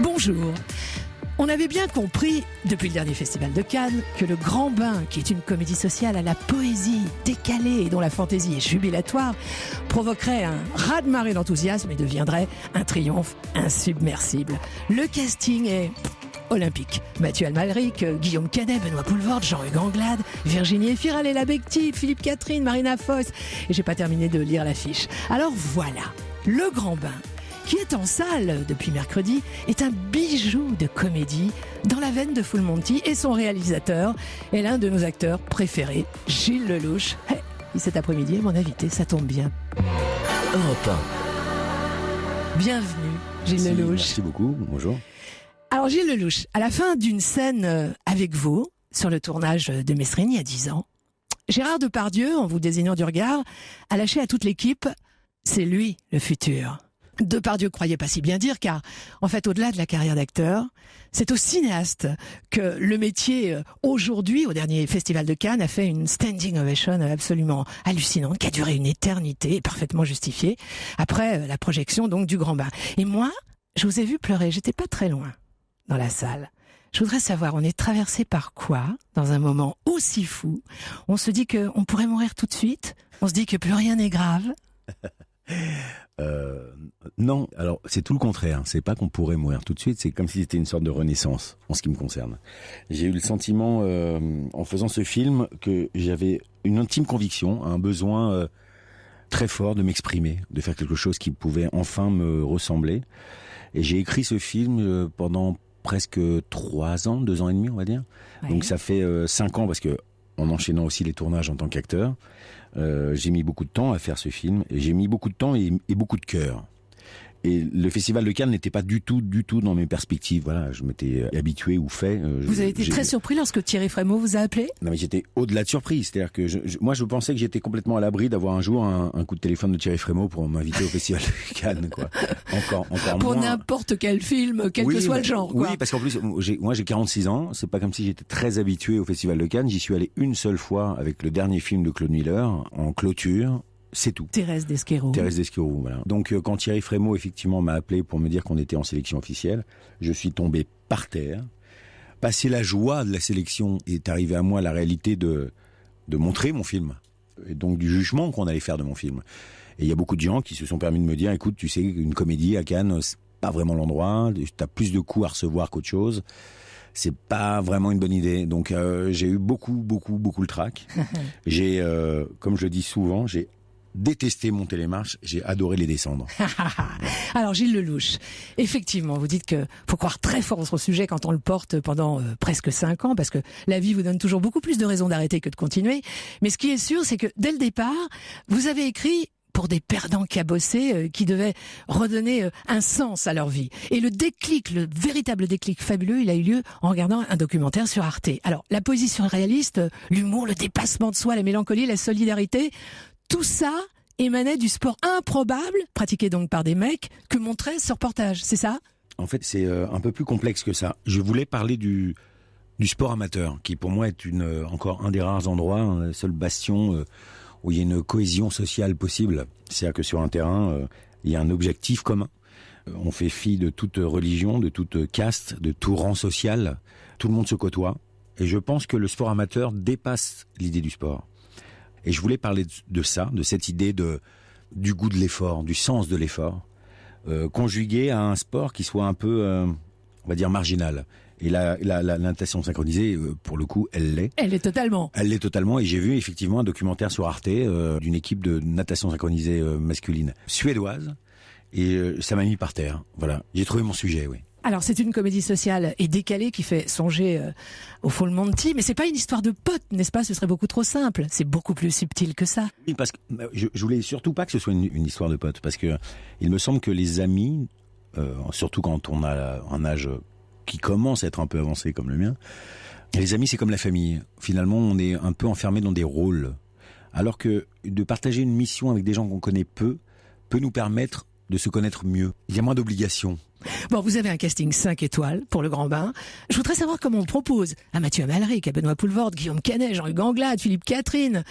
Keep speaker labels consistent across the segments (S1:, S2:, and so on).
S1: Bonjour. On avait bien compris, depuis le dernier festival de Cannes, que Le Grand Bain, qui est une comédie sociale à la poésie décalée et dont la fantaisie est jubilatoire, provoquerait un raz-de-marée d'enthousiasme et deviendrait un triomphe insubmersible. Le casting est olympique. Mathieu Amalric, Guillaume Canet, Benoît Poelvoorde, Jean-Hugues Anglade, Virginie Efira, Léla Becti, Philippe Catherine, Marina Foïs. Et j'ai pas terminé de lire l'affiche. Alors voilà, Le Grand Bain, qui est en salle depuis mercredi, est un bijou de comédie dans la veine de Full Monty, et son réalisateur est l'un de nos acteurs préférés, Gilles Lellouche. Hey, cet après-midi est mon invité, ça tombe bien.
S2: Europe
S1: 1. Bienvenue, Gilles Lellouche.
S2: Merci beaucoup, bonjour.
S1: Alors Gilles Lellouche, à la fin d'une scène avec vous, sur le tournage de Mesrine il y a 10 ans, Gérard Depardieu, en vous désignant du regard, a lâché à toute l'équipe « c'est lui le futur ». Depardieu croyait pas si bien dire, car en fait, au-delà de la carrière d'acteur, c'est au cinéaste que le métier, aujourd'hui, au dernier festival de Cannes, a fait une standing ovation absolument hallucinante, qui a duré une éternité, parfaitement justifiée, après la projection donc du Grand Bain. Et moi, je vous ai vu pleurer, j'étais pas très loin dans la salle. Je voudrais savoir, on est traversé par quoi, dans un moment aussi fou? On se dit qu'on pourrait mourir tout de suite? On se dit que plus rien n'est grave?
S2: Non, alors c'est tout le contraire. C'est pas qu'on pourrait mourir tout de suite, c'est comme si c'était une sorte de renaissance en ce qui me concerne. J'ai eu le sentiment, en faisant ce film, que j'avais une intime conviction, un besoin très fort de m'exprimer, de faire quelque chose qui pouvait enfin me ressembler. Et j'ai écrit ce film pendant presque 3 ans, 2 ans et demi, on va dire. Ouais. Donc ça fait 5 ans, parce que en enchaînant aussi les tournages en tant qu'acteur, j'ai mis beaucoup de temps à faire ce film, et j'ai mis beaucoup de temps et beaucoup de cœur. Et le festival de Cannes n'était pas du tout dans mes perspectives. Voilà, je m'étais habitué ou fait.
S1: Vous avez été très surpris lorsque Thierry Frémaux vous a appelé? Non,
S2: mais j'étais au-delà de surprise. C'est-à-dire que moi, je pensais que j'étais complètement à l'abri d'avoir un jour un coup de téléphone de Thierry Frémaux pour m'inviter au festival de Cannes, quoi. Encore
S1: pour
S2: moins.
S1: n'importe quel film, quel que soit le genre, quoi.
S2: Oui, parce qu'en plus, moi, j'ai 46 ans. C'est pas comme si j'étais très habitué au festival de Cannes. J'y suis allé une seule fois avec le dernier film de Claude Miller, en clôture. C'est tout.
S1: Thérèse Desqueyroux,
S2: voilà. Donc quand Thierry Frémaux effectivement m'a appelé pour me dire qu'on était en sélection officielle, je suis tombé par terre. Passé la joie de la sélection, est arrivé à moi la réalité de montrer mon film, et donc du jugement qu'on allait faire de mon film. Et il y a beaucoup de gens qui se sont permis de me dire, écoute, tu sais, une comédie à Cannes, c'est pas vraiment l'endroit, t'as plus de coups à recevoir qu'autre chose. C'est pas vraiment une bonne idée. Donc j'ai eu beaucoup le trac. J'ai, comme je dis souvent, j'ai détesté monter les marches, j'ai adoré les descendre.
S1: Alors Gilles Lellouche, effectivement, vous dites que faut croire très fort sur ce sujet quand on le porte pendant presque 5 ans, parce que la vie vous donne toujours beaucoup plus de raisons d'arrêter que de continuer. Mais ce qui est sûr, c'est que dès le départ, vous avez écrit pour des perdants cabossés qui devaient redonner un sens à leur vie. Et le déclic, le véritable déclic fabuleux, il a eu lieu en regardant un documentaire sur Arte. Alors, la poésie surréaliste, l'humour, le dépassement de soi, la mélancolie, la solidarité, tout ça émanait du sport improbable, pratiqué donc par des mecs, que montrait ce reportage, c'est ça?
S2: En fait, c'est un peu plus complexe que ça. Je voulais parler du sport amateur, qui pour moi est encore un des rares endroits, un seul bastion où il y a une cohésion sociale possible. C'est-à-dire que sur un terrain, il y a un objectif commun. On fait fi de toute religion, de toute caste, de tout rang social. Tout le monde se côtoie. Et je pense que le sport amateur dépasse l'idée du sport. Et je voulais parler de ça, de cette idée du goût de l'effort, du sens de l'effort, conjugué à un sport qui soit un peu, on va dire, marginal. Et la natation synchronisée, pour le coup, elle l'est.
S1: Elle l'est totalement.
S2: Elle l'est totalement. Et j'ai vu effectivement un documentaire sur Arte d'une équipe de natation synchronisée masculine suédoise. Et ça m'a mis par terre. Voilà, j'ai trouvé mon sujet, oui.
S1: Alors c'est une comédie sociale et décalée qui fait songer au Full Monty, mais c'est pas une histoire de potes, n'est-ce pas? Ce serait beaucoup trop simple. C'est beaucoup plus subtil que ça.
S2: Oui, parce que je voulais surtout pas que ce soit une histoire de potes, parce que il me semble que les amis, surtout quand on a un âge qui commence à être un peu avancé comme le mien, les amis c'est comme la famille. Finalement, on est un peu enfermé dans des rôles, alors que de partager une mission avec des gens qu'on connaît peu peut nous permettre de se connaître mieux. Il y a moins d'obligations.
S1: Bon, vous avez un casting 5 étoiles pour Le Grand Bain. Je voudrais savoir comment on propose à Mathieu Amalric, à Benoît Poelvoorde, Guillaume Canet, Jean-Hugues Anglade, Philippe Catherine.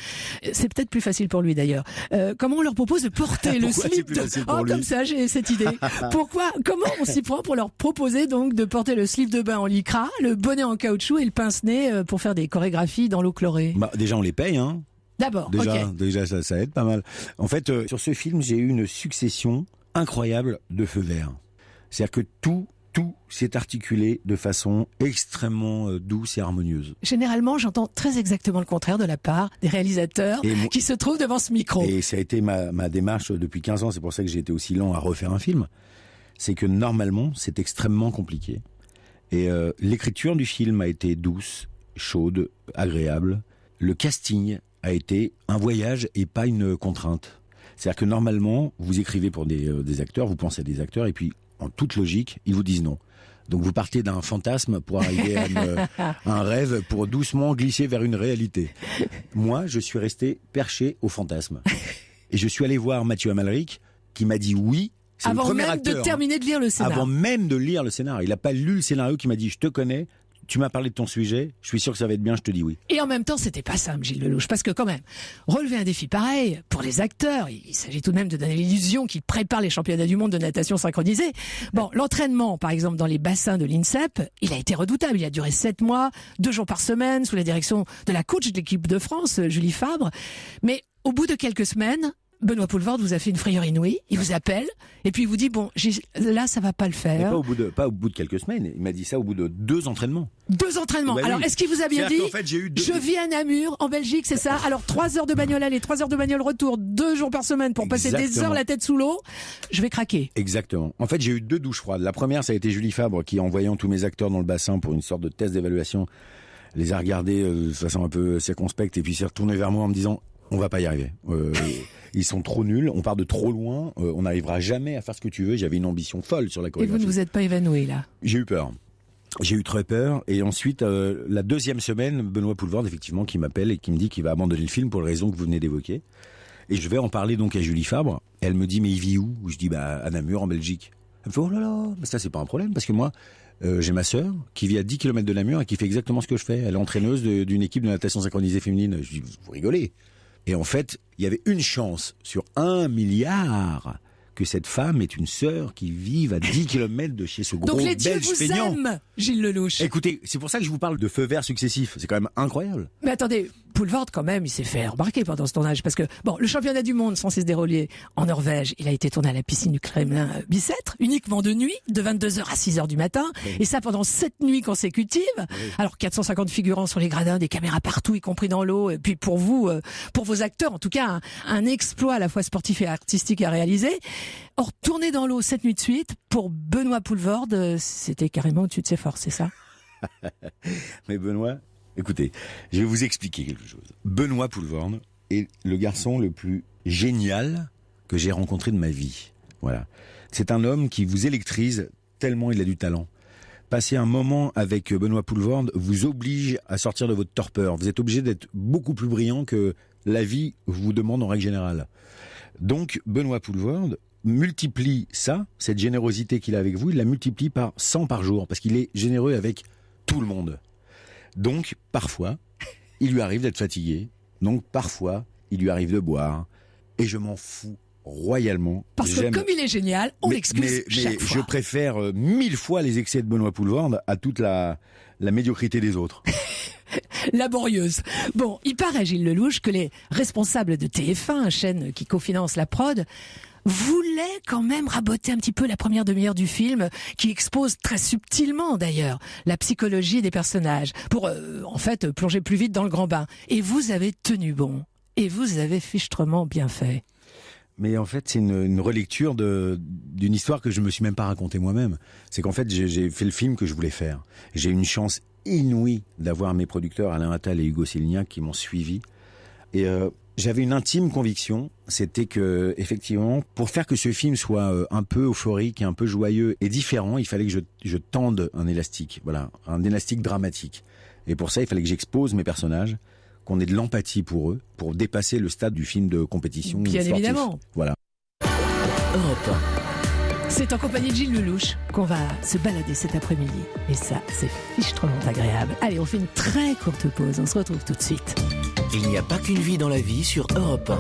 S1: C'est peut-être plus facile pour lui d'ailleurs. Comment on leur propose de porter le slip comme ça, j'ai cette idée. Comment on s'y prend pour leur proposer donc de porter le slip de bain en lycra, le bonnet en caoutchouc et le pince-nez pour faire des chorégraphies dans l'eau chlorée?
S2: Déjà, on les paye, hein.
S1: D'abord,
S2: Déjà, ça aide pas mal. En fait, sur ce film, j'ai eu une succession incroyable de feux verts. C'est-à-dire que tout s'est articulé de façon extrêmement douce et harmonieuse.
S1: Généralement, j'entends très exactement le contraire de la part des réalisateurs qui se trouvent devant ce micro.
S2: Et ça a été ma démarche depuis 15 ans, c'est pour ça que j'ai été aussi lent à refaire un film. C'est que normalement, c'est extrêmement compliqué. Et l'écriture du film a été douce, chaude, agréable. Le casting a été un voyage et pas une contrainte. C'est-à-dire que normalement, vous écrivez pour des acteurs, vous pensez à des acteurs, et puis en toute logique, ils vous disent non. Donc vous partez d'un fantasme pour arriver à un rêve, pour doucement glisser vers une réalité. Moi, je suis resté perché au fantasme. Et je suis allé voir Mathieu Amalric, qui m'a dit oui. C'est le premier acteur.
S1: Avant même de terminer de lire le scénario.
S2: Avant même de lire le scénario. Il n'a pas lu le scénario, qui m'a dit je te connais. Tu m'as parlé de ton sujet, je suis sûr que ça va être bien, je te dis oui.
S1: Et en même temps, c'était pas simple, Gilles Lellouche, parce que quand même, relever un défi pareil, pour les acteurs, il s'agit tout de même de donner l'illusion qu'ils préparent les championnats du monde de natation synchronisée. Bon, l'entraînement, par exemple, dans les bassins de l'INSEP, il a été redoutable. Il a duré 7 mois, 2 jours par semaine, sous la direction de la coach de l'équipe de France, Julie Fabre. Mais au bout de quelques semaines, Benoît Poelvoorde vous a fait une frayeur inouïe, il vous appelle, et puis il vous dit, bon, là, ça va pas le faire.
S2: Mais pas au bout de quelques semaines, il m'a dit ça au bout de 2 entraînements.
S1: 2 entraînements. Alors, est-ce qu'il vous a bien dit,
S2: en fait,
S1: je vis à Namur, en Belgique, c'est ça? Alors, 3 heures de bagnole aller, 3 heures de bagnole retour, 2 jours par semaine pour passer des heures la tête sous l'eau, je vais craquer.
S2: Exactement. En fait, j'ai eu 2 douches froides. La première, ça a été Julie Fabre, qui, en voyant tous mes acteurs dans le bassin pour une sorte de test d'évaluation, les a regardés de façon un peu circonspecte, et puis s'est retourné vers moi en me disant, on va pas y arriver. Ils sont trop nuls, on part de trop loin, on n'arrivera jamais à faire ce que tu veux. J'avais une ambition folle sur la chorégraphie.
S1: Et vous ne vous êtes pas évanoui là?
S2: J'ai eu peur. J'ai eu très peur. Et ensuite, la 2e semaine, Benoît Poelvoorde, effectivement, qui m'appelle et qui me dit qu'il va abandonner le film pour les raisons que vous venez d'évoquer. Et je vais en parler donc à Julie Fabre. Elle me dit, mais il vit où? Je dis, à Namur, en Belgique. Elle me fait, oh là là, mais ça c'est pas un problème, parce que moi, j'ai ma sœur qui vit à 10 km de Namur et qui fait exactement ce que je fais. Elle est entraîneuse d'une équipe de natation synchronisée féminine. Je dis, vous rigolez. Et en fait, il y avait une chance sur 1 milliard que cette femme ait une sœur qui vive à 10 km de chez ce gros Belge feignant. Donc les dieux vous aiment,
S1: Gilles Lellouche.
S2: Écoutez, c'est pour ça que je vous parle de feux verts successifs. C'est quand même incroyable.
S1: Mais attendez, Poelvoorde quand même, il s'est fait remarquer pendant ce tournage. Parce que, bon, le championnat du monde, Francis Desroliers, en Norvège, il a été tourné à la piscine du Kremlin Bicêtre, uniquement de nuit, de 22h à 6h du matin. Oui. Et ça pendant 7 nuits consécutives. Oui. Alors 450 figurants sur les gradins, des caméras partout, y compris dans l'eau. Et puis pour vous, pour vos acteurs, en tout cas, un exploit à la fois sportif et artistique à réaliser. Or, tourner dans l'eau 7 nuits de suite, pour Benoît Poelvoorde, c'était carrément au-dessus de ses forces, c'est ça?
S2: Mais Benoît, écoutez, je vais vous expliquer quelque chose. Benoît Poelvoorde est le garçon le plus génial que j'ai rencontré de ma vie. Voilà. C'est un homme qui vous électrise tellement il a du talent. Passer un moment avec Benoît Poelvoorde vous oblige à sortir de votre torpeur. Vous êtes obligé d'être beaucoup plus brillant que la vie vous demande en règle générale. Donc, Benoît Poelvoorde multiplie ça, cette générosité qu'il a avec vous, il la multiplie par 100 par jour, parce qu'il est généreux avec tout le monde. Donc, parfois, il lui arrive d'être fatigué. Donc, parfois, il lui arrive de boire. Et je m'en fous royalement.
S1: Parce que comme il est génial, on l'excuse chaque fois.
S2: Je préfère 1000 fois les excès de Benoît Poelvoorde à toute la médiocrité des autres.
S1: Laborieuse. Bon, il paraît, Gilles Lellouche, que les responsables de TF1, chaîne qui cofinance la prod, voulait quand même raboter un petit peu la première demi-heure du film, qui expose très subtilement d'ailleurs la psychologie des personnages, pour en fait plonger plus vite dans le grand bain. Et vous avez tenu bon. Et vous avez fichtrement bien fait.
S2: Mais en fait, c'est une relecture d'une histoire que je me suis même pas racontée moi-même. C'est qu'en fait, j'ai fait le film que je voulais faire. J'ai eu une chance inouïe d'avoir mes producteurs Alain Attal et Hugo Sélignac qui m'ont suivi. Et j'avais une intime conviction, c'était que effectivement, pour faire que ce film soit un peu euphorique, un peu joyeux et différent, il fallait que je tende un élastique, voilà, un élastique dramatique. Et pour ça, il fallait que j'expose mes personnages, qu'on ait de l'empathie pour eux, pour dépasser le stade du film de compétition.
S1: Bien
S2: sportif.
S1: Évidemment.
S2: Voilà.
S3: Europe 1.
S1: C'est en compagnie de Gilles Lelouch qu'on va se balader cet après-midi. Et ça, c'est fichtrement agréable. Allez, on fait une très courte pause. On se retrouve tout de suite.
S3: Il n'y a pas qu'une vie dans la vie sur Europe 1.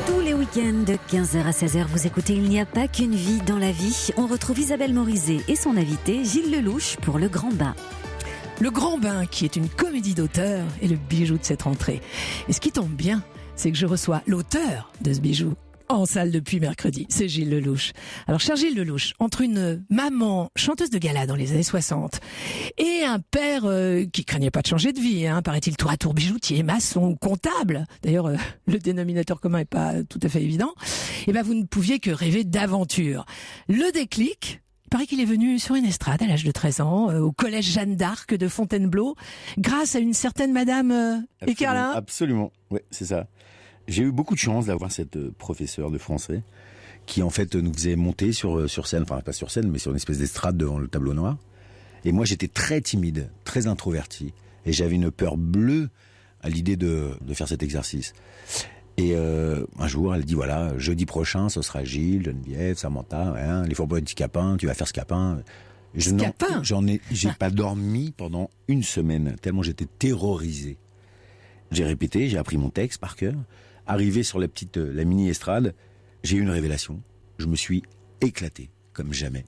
S4: Tous les week-ends de 15h à 16h, vous écoutez Il n'y a pas qu'une vie dans la vie. On retrouve Isabelle Morizet et son invité Gilles Lelouch pour Le Grand Bain.
S1: Le Grand Bain, qui est une comédie d'auteur, est le bijou de cette rentrée. Et ce qui tombe bien, c'est que je reçois l'auteur de ce bijou en salle depuis mercredi. C'est Gilles Lelouch. Alors, cher Gilles Lelouch, entre une maman chanteuse de gala dans les années 60 et un père qui craignait pas de changer de vie, paraît-il tour à tour bijoutier, maçon ou comptable, d'ailleurs le dénominateur commun est pas tout à fait évident, et ben vous ne pouviez que rêver d'aventure. Le déclic, il paraît qu'il est venu sur une estrade à l'âge de 13 ans, au collège Jeanne d'Arc de Fontainebleau, grâce à une certaine madame Écarlin.
S2: Absolument, oui, c'est ça. J'ai eu beaucoup de chance d'avoir cette professeure de français qui en fait nous faisait monter sur scène, enfin pas sur scène, mais sur une espèce d'estrade devant le tableau noir. Et moi j'étais très timide, très introverti, et j'avais une peur bleue à l'idée de faire cet exercice. Et un jour elle dit voilà, jeudi prochain ce sera Gilles, Geneviève, Samantha, les Fourbeaux du Scapin, tu vas faire Scapin. J'ai pas dormi pendant une semaine tellement j'étais terrorisé. J'ai répété, j'ai appris mon texte par cœur. Arrivé sur la mini estrade, j'ai eu une révélation. Je me suis éclaté, comme jamais.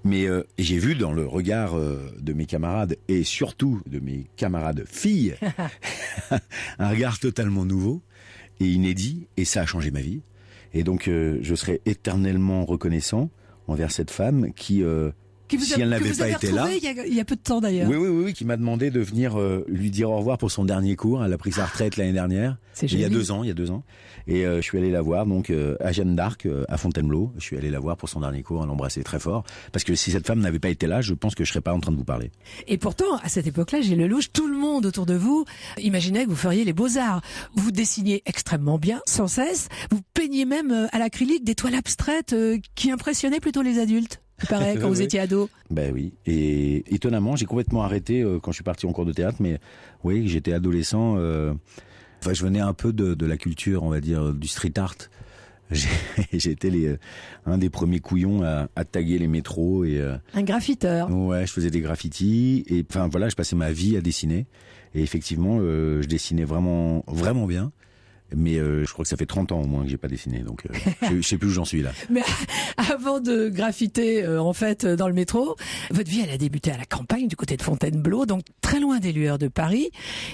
S2: Mais j'ai vu dans le regard de mes camarades, et surtout de mes camarades filles, un regard totalement nouveau et inédit, et ça a changé ma vie. Et donc je serai éternellement reconnaissant envers cette femme qui si elle n'avait pas été là,
S1: il y a peu de temps d'ailleurs.
S2: Oui, qui m'a demandé de venir lui dire au revoir pour son dernier cours. Elle a pris sa retraite l'année dernière. Il y a 2 ans. Et je suis allé la voir donc à Jeanne d'Arc, à Fontainebleau. Je suis allé la voir pour son dernier cours, à l'embrasser très fort. Parce que si cette femme n'avait pas été là, je pense que je serais pas en train de vous parler.
S1: Et pourtant, à cette époque-là, Gilles Lelouch, tout le monde autour de vous imaginait que vous feriez les beaux-arts. Vous dessiniez extrêmement bien, sans cesse. Vous peigniez même à l'acrylique des toiles abstraites qui impressionnaient plutôt les adultes. Il paraît, quand vous étiez ado.
S2: Ben oui. Et étonnamment, j'ai complètement arrêté quand je suis parti en cours de théâtre. Mais oui, j'étais adolescent. Je venais un peu de la culture, on va dire, du street art. J'étais un des premiers couillons à taguer les métros.
S1: Un graffiteur.
S2: Ouais, je faisais des graffitis. Et enfin voilà, je passais ma vie à dessiner. Et effectivement, je dessinais vraiment, vraiment bien. Mais je crois que ça fait 30 ans au moins que j'ai pas dessiné, donc je sais plus où j'en suis là.
S1: Mais avant de graffiter en fait dans le métro, votre vie elle a débuté à la campagne du côté de Fontainebleau, donc très loin des lueurs de Paris.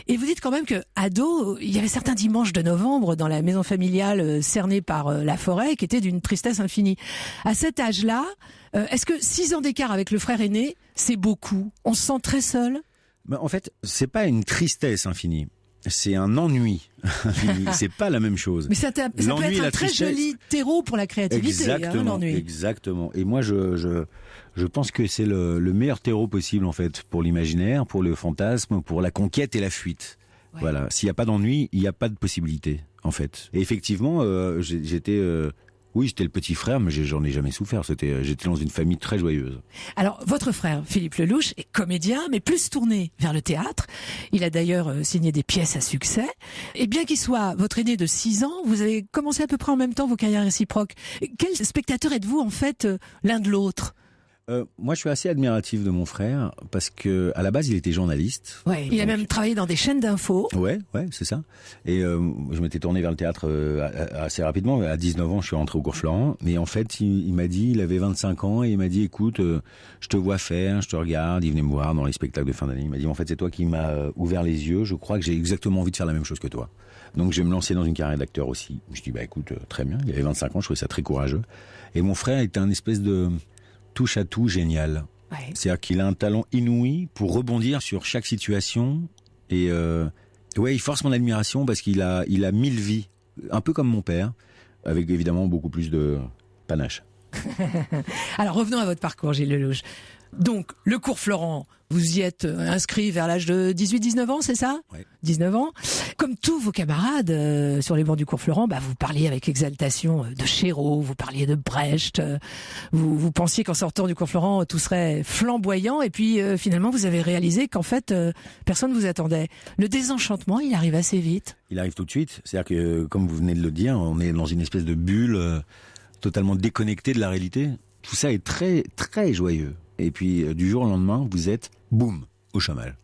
S1: Et vous dites quand même que ado, il y avait certains dimanches de novembre dans la maison familiale cernée par la forêt qui étaient d'une tristesse infinie. À cet âge-là, est-ce que 6 ans d'écart avec le frère aîné, c'est beaucoup? On se sent très seul?
S2: Ben, en fait, c'est pas une tristesse infinie. C'est un ennui. C'est pas la même chose.
S1: Mais ça peut être un très joli terreau pour la créativité. L'ennui.
S2: Exactement. Et moi, je pense que c'est le meilleur terreau possible, en fait, pour l'imaginaire, pour le fantasme, pour la conquête et la fuite. Ouais. Voilà. S'il n'y a pas d'ennui, il n'y a pas de possibilité, en fait. Et effectivement, j'étais le petit frère, mais j'en ai jamais souffert. J'étais dans une famille très joyeuse.
S1: Alors, votre frère, Philippe Lelouch, est comédien, mais plus tourné vers le théâtre. Il a d'ailleurs signé des pièces à succès. Et bien qu'il soit votre aîné de 6 ans, vous avez commencé à peu près en même temps vos carrières réciproques. Quel spectateur êtes-vous, en fait, l'un de l'autre ?
S2: Moi, je suis assez admiratif de mon frère parce que à la base, il était journaliste.
S1: Ouais, il a même travaillé dans des chaînes d'infos.
S2: Ouais, c'est ça. Et je m'étais tourné vers le théâtre assez rapidement. À 19 ans, je suis rentré au cours Florent. Mais en fait, il m'a dit, il avait 25 ans et il m'a dit, écoute, je te vois faire, je te regarde. Il venait me voir dans les spectacles de fin d'année. Il m'a dit, en fait, c'est toi qui m'as ouvert les yeux. Je crois que j'ai exactement envie de faire la même chose que toi. Donc, je vais me lancer dans une carrière d'acteur aussi. Je dis, écoute, très bien. Il avait 25 ans, je trouvais ça très courageux. Et mon frère était un espèce de touche à tout génial. Ouais. C'est-à-dire qu'il a un talent inouï pour rebondir sur chaque situation et il force mon admiration parce qu'il a 1000 vies, un peu comme mon père, avec évidemment beaucoup plus de panache.
S1: Alors revenons à votre parcours, Gilles Lellouche. Donc, le cours Florent, vous y êtes inscrit vers l'âge de 18-19 ans, c'est ça ?
S2: Ouais.
S1: 19 ans. Comme tous vos camarades sur les bancs du cours Florent, vous parliez avec exaltation de Chéreau, vous parliez de Brecht, vous pensiez qu'en sortant du cours Florent, tout serait flamboyant, et puis finalement, vous avez réalisé qu'en fait, personne ne vous attendait. Le désenchantement, il arrive assez vite.
S2: Il arrive tout de suite. C'est-à-dire que, comme vous venez de le dire, on est dans une espèce de bulle totalement déconnectée de la réalité. Tout ça est très, très joyeux. Et puis, du jour au lendemain, vous êtes, boum, au chômage.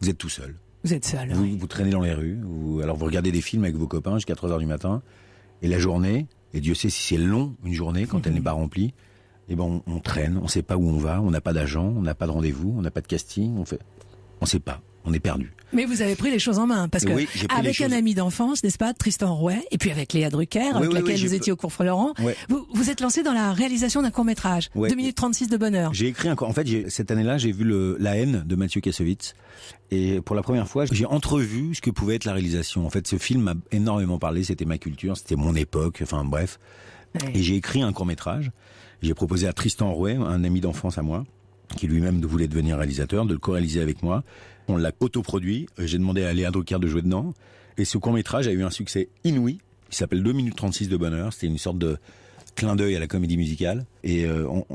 S2: Vous êtes tout seul.
S1: Vous êtes seul.
S2: Vous traînez dans les rues. Alors, vous regardez des films avec vos copains jusqu'à 3h du matin. Et la journée, et Dieu sait si c'est long, une journée, quand elle n'est pas remplie, on traîne, on ne sait pas où on va, on n'a pas d'agent, on n'a pas de rendez-vous, on n'a pas de casting, on ne sait pas, on est perdu.
S1: Mais vous avez pris les choses en main, parce que
S2: oui,
S1: avec un ami d'enfance, n'est-ce pas, Tristan Rouet, et puis avec Léa Drucker, avec laquelle vous étiez au cours Florent, vous êtes lancé dans la réalisation d'un court-métrage, 2 minutes 36 de bonheur.
S2: J'ai écrit en fait, cette année-là, j'ai vu La haine de Mathieu Kassovitz, et pour la première fois, j'ai entrevu ce que pouvait être la réalisation. En fait, ce film m'a énormément parlé, c'était ma culture, c'était mon époque, enfin bref. Ouais. Et j'ai écrit un court-métrage, j'ai proposé à Tristan Rouet, un ami d'enfance à moi, qui lui-même voulait devenir réalisateur, de le co-réaliser avec moi. On l'a autoproduit, j'ai demandé à Léa Drucker de jouer dedans, et ce court-métrage a eu un succès inouï. Il s'appelle 2 minutes 36 de bonheur, c'était une sorte de clin d'œil à la comédie musicale, et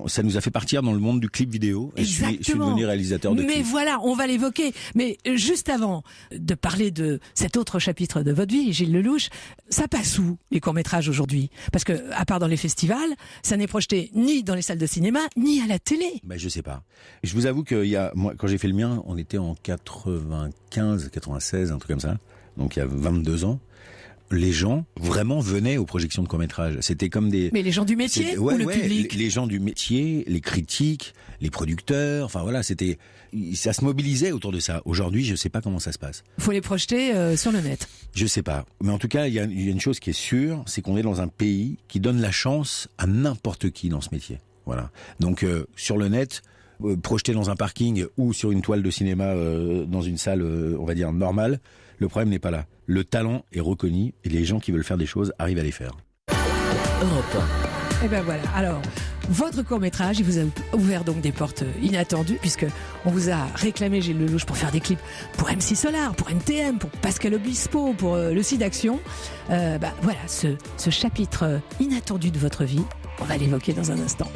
S2: ça nous a fait partir dans le monde du clip vidéo, et je suis devenu réalisateur de clips.
S1: Mais voilà, on va l'évoquer, mais juste avant de parler de cet autre chapitre de votre vie, Gilles Lellouche, ça passe où les courts-métrages aujourd'hui ? Parce que, à part dans les festivals, ça n'est projeté ni dans les salles de cinéma, ni à la télé.
S2: Je sais pas. Je vous avoue que moi, quand j'ai fait le mien, on était en 95, 96, un truc comme ça, donc il y a 22 ans. Les gens vraiment venaient aux projections de court-métrage. C'était comme des...
S1: Mais les gens du métier ou le public ?
S2: Les gens du métier, les critiques, les producteurs, enfin voilà, ça se mobilisait autour de ça. Aujourd'hui, je sais pas comment ça se passe.
S1: Faut les projeter sur le net.
S2: Je sais pas. Mais en tout cas, il y a une chose qui est sûre, c'est qu'on est dans un pays qui donne la chance à n'importe qui dans ce métier. Voilà. Donc, sur le net, projeté dans un parking ou sur une toile de cinéma dans une salle, on va dire, normale, le problème n'est pas là. Le talent est reconnu et les gens qui veulent faire des choses arrivent à les faire.
S3: Europe
S1: 1. Et ben voilà. Alors, votre court-métrage, il vous a ouvert donc des portes inattendues, puisque on vous a réclamé, Gilles Lellouche, pour faire des clips pour MC Solar, pour NTM, pour Pascal Obispo, pour le site d'Action. Voilà, ce chapitre inattendu de votre vie, on va l'évoquer dans un instant.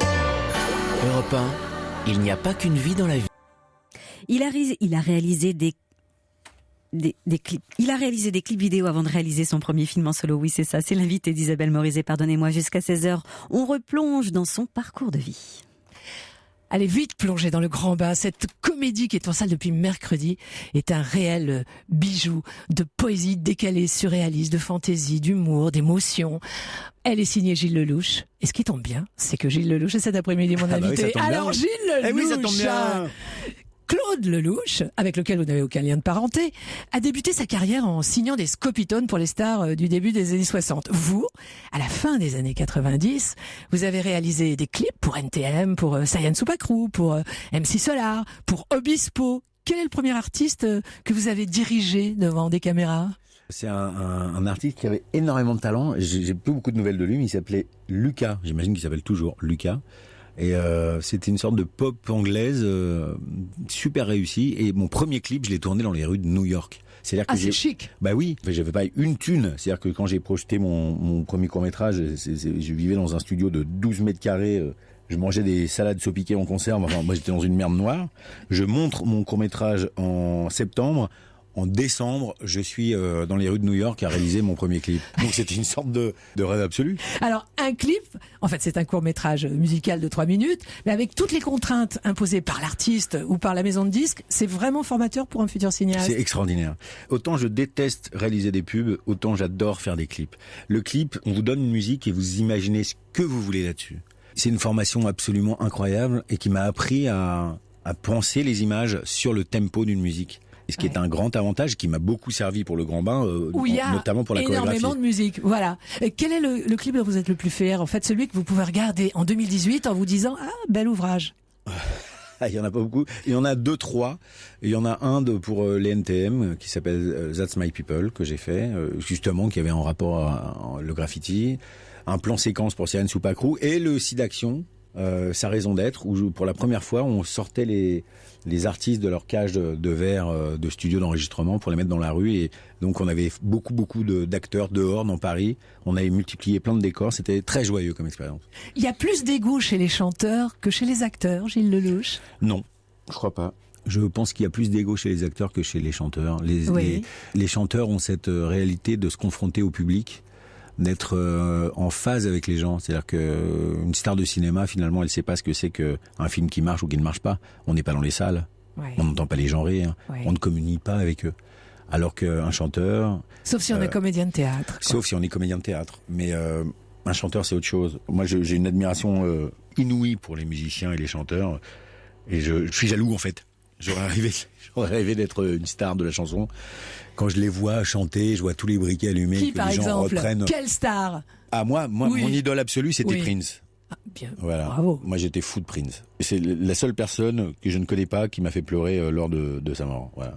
S3: Europe 1, il n'y a pas qu'une vie dans la vie.
S4: Il a réalisé des clips. Il a réalisé des clips vidéo avant de réaliser son premier film en solo. Oui, c'est ça. C'est l'invité d'Isabelle Morizet. Pardonnez-moi, jusqu'à 16h. On replonge dans son parcours de vie.
S1: Allez vite plonger dans le grand bain. Cette comédie qui est en salle depuis mercredi est un réel bijou de poésie décalée, surréaliste, de fantaisie, d'humour, d'émotion. Elle est signée Gilles Lellouche. Et ce qui tombe bien, c'est que Gilles Lellouche est cet après-midi mon invité. Alors Gilles Lellouche,
S2: oui, ça tombe bien.
S1: Claude Lellouche, avec lequel vous n'avez aucun lien de parenté, a débuté sa carrière en signant des scopitones pour les stars du début des années 60. Vous, à la fin des années 90, vous avez réalisé des clips pour NTM, pour Sayan Soupacrou, pour MC Solar, pour Obispo. Quel est le premier artiste que vous avez dirigé devant des caméras ?
S2: C'est un artiste qui avait énormément de talent. J'ai plus beaucoup de nouvelles de lui, mais il s'appelait Lucas. J'imagine qu'il s'appelle toujours Lucas. Et c'était une sorte de pop anglaise super réussie. Et mon premier clip, je l'ai tourné dans les rues de New York. C'est-à-dire que
S1: c'est chic.
S2: Bah oui, j'avais pas une thune. C'est-à-dire que quand j'ai projeté mon premier court-métrage, je vivais dans un studio de 12 mètres carrés. Je mangeais des salades saupiquées en conserve. Enfin, moi, j'étais dans une merde noire. Je montre mon court-métrage en septembre. En décembre, je suis dans les rues de New York à réaliser mon premier clip. Donc c'était une sorte de rêve absolu.
S1: Alors un clip, en fait c'est un court-métrage musical de 3 minutes, mais avec toutes les contraintes imposées par l'artiste ou par la maison de disques, c'est vraiment formateur pour un futur cinéaste.
S2: C'est extraordinaire. Autant je déteste réaliser des pubs, autant j'adore faire des clips. Le clip, on vous donne une musique et vous imaginez ce que vous voulez là-dessus. C'est une formation absolument incroyable et qui m'a appris à penser les images sur le tempo d'une musique. Et ce qui est un grand avantage qui m'a beaucoup servi pour le grand bain, notamment pour la chorégraphie.
S1: Énormément de musique, voilà. Et quel est le clip dont vous êtes le plus fier ? En fait, celui que vous pouvez regarder en 2018 en vous disant « Ah, bel ouvrage ».
S2: Il y en a pas beaucoup. Il y en a 2-3. Il y en a un pour les NTM qui s'appelle That's My People que j'ai fait, justement, qui avait en rapport à le graffiti. un plan séquence pour Sirène Soupe à Crou, et le site d'action, sa raison d'être, où pour la première fois on sortait les artistes de leur cage de verre de studio d'enregistrement pour les mettre dans la rue, et donc on avait beaucoup d'acteurs dehors dans Paris, on avait multiplié plein de décors, c'était très joyeux comme expérience.
S1: Il y a plus d'ego chez les chanteurs que chez les acteurs, Gilles Lellouche?
S2: Non, je crois pas. Je pense qu'il y a plus d'ego chez les acteurs que chez les chanteurs. Les chanteurs ont cette réalité de se confronter au public, d'être en phase avec les gens. C'est-à-dire qu'une star de cinéma, finalement, elle sait pas ce que c'est qu'un film qui marche ou qui ne marche pas. On n'est pas dans les salles, on n'entend pas les gens rire, on ne communie pas avec eux. Alors qu'un chanteur...
S1: Sauf si on est comédien de théâtre.
S2: Sauf si on est comédien de théâtre. Mais un chanteur, c'est autre chose. Moi, j'ai une admiration inouïe pour les musiciens et les chanteurs. Et je suis jaloux, en fait. J'aurais rêvé d'être une star de la chanson. Quand je les vois chanter, je vois tous les briquets allumés.
S1: Qui,
S2: que
S1: par
S2: les gens
S1: exemple
S2: reprennent.
S1: Quelle star?
S2: Ah, moi,
S1: oui.
S2: Mon idole absolue, c'était Prince.
S1: Ah, bien.
S2: Voilà.
S1: Bravo.
S2: Moi, j'étais fou de Prince. C'est la seule personne que je ne connais pas qui m'a fait pleurer lors de sa mort. Voilà.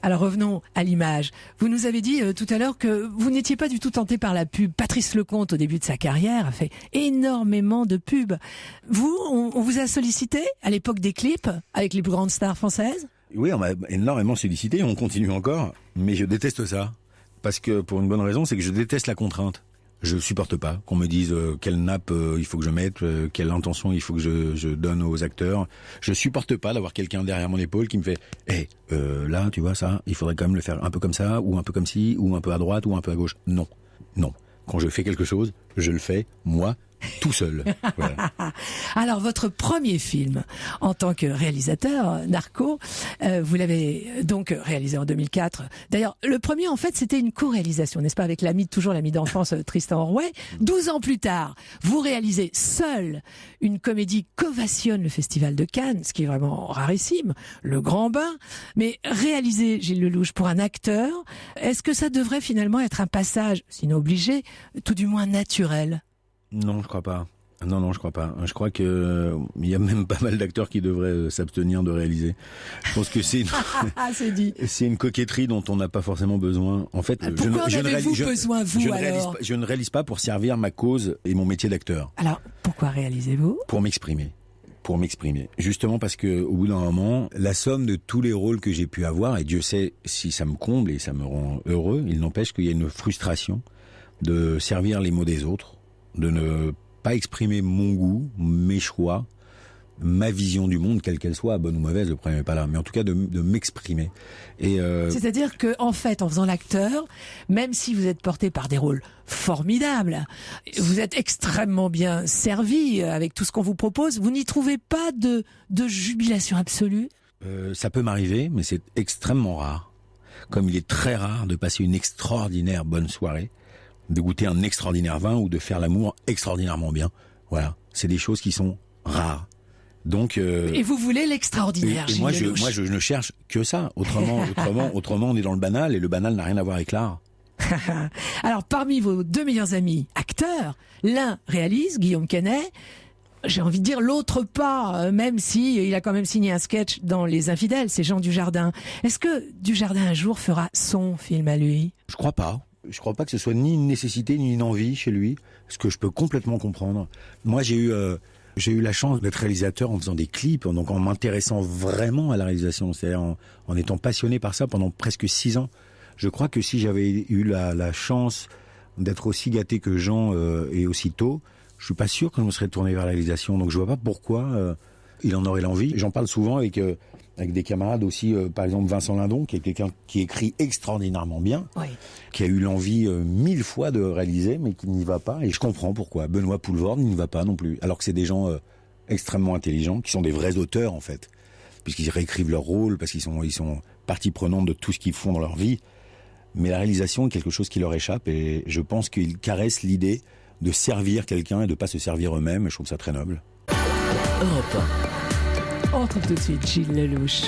S1: Alors revenons à l'image. Vous nous avez dit tout à l'heure que vous n'étiez pas du tout tenté par la pub. Patrice Lecomte, au début de sa carrière, a fait énormément de pubs. Vous, on vous a sollicité à l'époque des clips avec les plus grandes stars françaises?
S2: Oui, on m'a énormément sollicité, on continue encore, mais je déteste ça. Parce que, pour une bonne raison, c'est que je déteste la contrainte. Je supporte pas qu'on me dise quelle nappe il faut que je mette, quelle intention il faut que je donne aux acteurs. Je supporte pas d'avoir quelqu'un derrière mon épaule qui me fait là, tu vois ça, il faudrait quand même le faire un peu comme ça, ou un peu comme ci, ou un peu à droite, ou un peu à gauche. Non. Quand je fais quelque chose, je le fais, moi, tout seul. Voilà.
S1: Alors, votre premier film en tant que réalisateur, Narco, vous l'avez donc réalisé en 2004. D'ailleurs, le premier, en fait, c'était une co-réalisation, n'est-ce pas, avec toujours l'ami d'enfance Tristan Rouet. 12 ans plus tard, vous réalisez seul une comédie qu'ovationne le Festival de Cannes, ce qui est vraiment rarissime, Le Grand Bain. Mais réaliser, Gilles Lellouche, pour un acteur, est-ce que ça devrait finalement être un passage, sinon obligé, tout du moins naturel?
S2: Non, je crois pas. Non, je crois pas. Je crois que il y a même pas mal d'acteurs qui devraient s'abstenir de réaliser. Je pense que c'est c'est une coquetterie dont on n'a pas forcément besoin. En fait, je ne réalise pas pour servir ma cause et mon métier d'acteur.
S1: Alors, pourquoi réalisez-vous?
S2: Pour m'exprimer. Justement parce que au bout d'un moment, la somme de tous les rôles que j'ai pu avoir, et Dieu sait si ça me comble et ça me rend heureux, il n'empêche qu'il y a une frustration de servir les mots des autres, de ne pas exprimer mon goût, mes choix, ma vision du monde, quelle qu'elle soit, bonne ou mauvaise, le problème n'est pas là, mais en tout cas de m'exprimer. Et
S1: c'est-à-dire que, en fait, en faisant l'acteur, même si vous êtes porté par des rôles formidables, vous êtes extrêmement bien servi avec tout ce qu'on vous propose, vous n'y trouvez pas de jubilation absolue?
S2: Ça peut m'arriver, mais c'est extrêmement rare. Comme il est très rare de passer une extraordinaire bonne soirée, de goûter un extraordinaire vin ou de faire l'amour extraordinairement bien. Voilà, c'est des choses qui sont rares. Donc
S1: et vous voulez l'extraordinaire.
S2: Et moi je ne cherche que ça. Autrement on est dans le banal, et le banal n'a rien à voir avec l'art.
S1: Alors, parmi vos deux meilleurs amis acteurs, l'un réalise, Guillaume Canet. J'ai envie de dire l'autre pas, même si il a quand même signé un sketch dans Les Infidèles, c'est Jean Dujardin. Est-ce que Dujardin un jour fera son film à lui?
S2: Je crois pas. Je crois pas que ce soit ni une nécessité ni une envie chez lui, ce que je peux complètement comprendre. Moi, j'ai eu la chance d'être réalisateur en faisant des clips, donc en m'intéressant vraiment à la réalisation, c'est-à-dire en étant passionné par ça pendant presque 6 ans. Je crois que si j'avais eu la chance d'être aussi gâté que Jean et aussi tôt, je suis pas sûr que je me serais tourné vers la réalisation. Donc je vois pas pourquoi il en aurait l'envie. J'en parle souvent avec des camarades aussi, par exemple Vincent Lindon, qui est quelqu'un qui écrit extraordinairement bien,
S1: oui,
S2: qui a eu l'envie 1000 fois de réaliser, mais qui n'y va pas. Et je comprends pourquoi. Benoît Poulvord n'y va pas non plus. Alors que c'est des gens extrêmement intelligents, qui sont des vrais auteurs en fait, puisqu'ils réécrivent leur rôle, parce qu'ils sont partie prenante de tout ce qu'ils font dans leur vie. Mais la réalisation est quelque chose qui leur échappe, et je pense qu'ils caressent l'idée de servir quelqu'un et de pas se servir eux-mêmes. Je trouve ça très noble.
S3: Europe
S1: 1. On retrouve tout de suite Gilles Lellouche,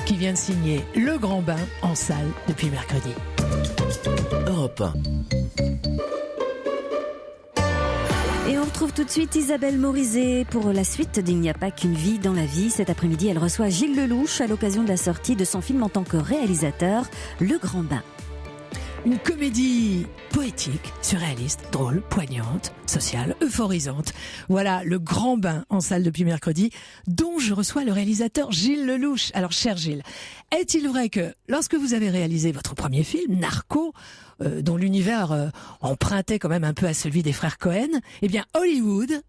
S1: qui vient de signer Le Grand Bain en salle depuis mercredi.
S3: Europe 1.
S4: Et on retrouve tout de suite Isabelle Morizet pour la suite d'Il n'y a pas qu'une vie dans la vie. Cet après-midi, elle reçoit Gilles Lellouche à l'occasion de la sortie de son film en tant que réalisateur, Le Grand Bain.
S1: Une comédie poétique, surréaliste, drôle, poignante, sociale, euphorisante. Voilà Le Grand Bain en salle depuis mercredi, dont je reçois le réalisateur Gilles Lellouche. Alors, cher Gilles, est-il vrai que lorsque vous avez réalisé votre premier film, Narco, dont l'univers empruntait quand même un peu à celui des frères Cohen, eh bien Hollywood,